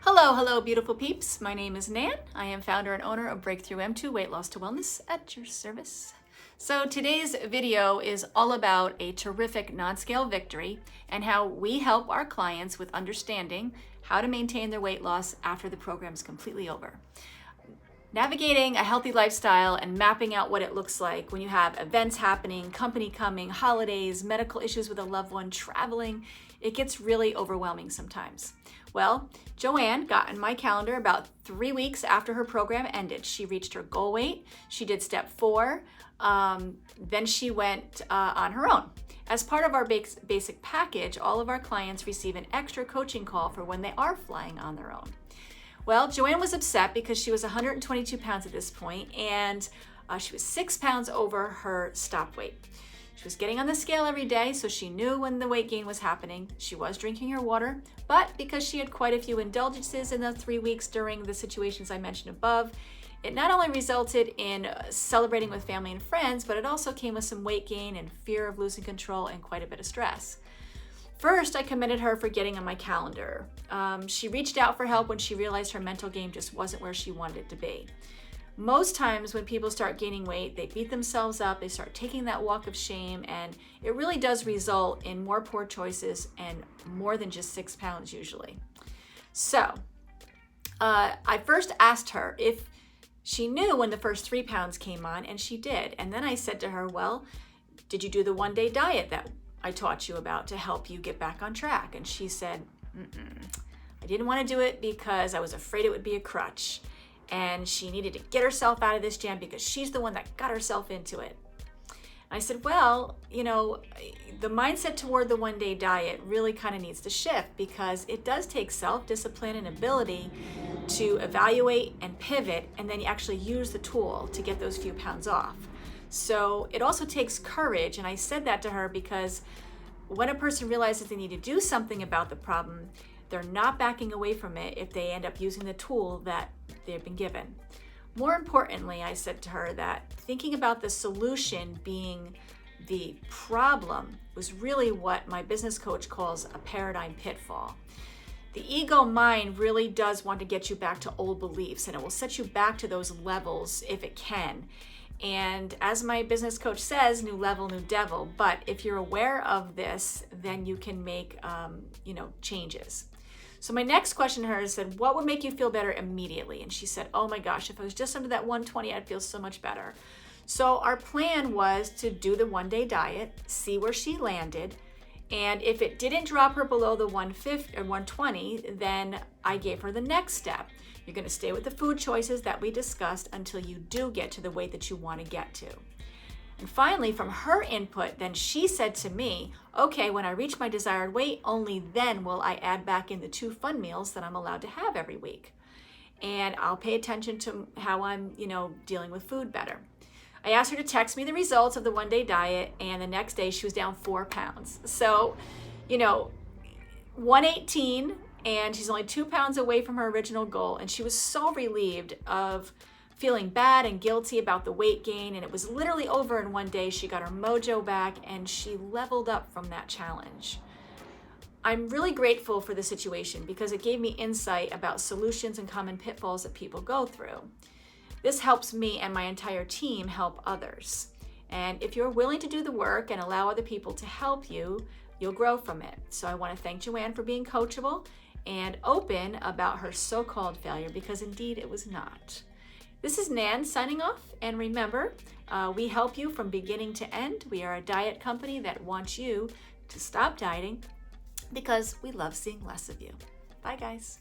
Hello, beautiful peeps. My name is Nan. I am founder and owner of Breakthrough M2 Weight Loss to Wellness at your service. So today's video is all about a terrific non-scale victory and how we help our clients with understanding how to maintain their weight loss after the program is completely over. Navigating a healthy lifestyle and mapping out what it looks like when you have events happening, company coming, holidays, medical issues with a loved one, traveling, it gets really overwhelming sometimes. Well, Joanne got in my calendar about 3 weeks after her program ended. She reached her goal weight. She did step 4. Then she went on her own. As part of our basic package, all of our clients receive an extra coaching call for when they are flying on their own. Well, Joanne was upset because she was 122 pounds at this point, and she was 6 pounds over her stop weight. She was getting on the scale every day, so she knew when the weight gain was happening. She was drinking her water, but because she had quite a few indulgences in the 3 weeks during the situations I mentioned above, it not only resulted in celebrating with family and friends, but it also came with some weight gain and fear of losing control and quite a bit of stress. First, I commended her for getting on my calendar. She reached out for help when she realized her mental game just wasn't where she wanted it to be. Most times when people start gaining weight, they beat themselves up, they start taking that walk of shame, and it really does result in more poor choices and more than just 6 pounds usually. So, I first asked her if she knew when the first 3 pounds came on, and she did. And then I said to her, well, did you do the one-day diet that I taught you about to help you get back on track? And she said, I didn't want to do it because I was afraid it would be a crutch. And she needed to get herself out of this jam because she's the one that got herself into it. I said, well, the mindset toward the one-day diet really kind of needs to shift because it does take self-discipline and ability to evaluate and pivot, and then you actually use the tool to get those few pounds off. So it also takes courage, and I said that to her because when a person realizes they need to do something about the problem, they're not backing away from it if they end up using the tool that they've been given. More importantly, I said to her that thinking about the solution being the problem was really what my business coach calls a paradigm pitfall. The ego mind really does want to get you back to old beliefs, and it will set you back to those levels if it can. And as my business coach says, new level, new devil. But if you're aware of this, then you can make, changes. So my next question to her said, what would make you feel better immediately? And she said, oh my gosh, if I was just under that 120, I'd feel so much better. So our plan was to do the one-day diet, see where she landed. And if it didn't drop her below the 150 or 120, then I gave her the next step. You're going to stay with the food choices that we discussed until you do get to the weight that you want to get to. And finally, from her input, then she said to me, okay, when I reach my desired weight, only then will I add back in the 2 fun meals that I'm allowed to have every week. And I'll pay attention to how I'm, dealing with food better. I asked her to text me the results of the one-day diet, and the next day she was down 4 pounds. So, 118, and she's only 2 pounds away from her original goal, and she was so relieved of feeling bad and guilty about the weight gain, and it was literally over in one day. She got her mojo back, and she leveled up from that challenge. I'm really grateful for the situation because it gave me insight about solutions and common pitfalls that people go through. This helps me and my entire team help others. And if you're willing to do the work and allow other people to help you, you'll grow from it. So I want to thank Joanne for being coachable and open about her so-called failure, because indeed it was not. This is Nan signing off, and remember, we help you from beginning to end. We are a diet company that wants you to stop dieting because we love seeing less of you. Bye, guys.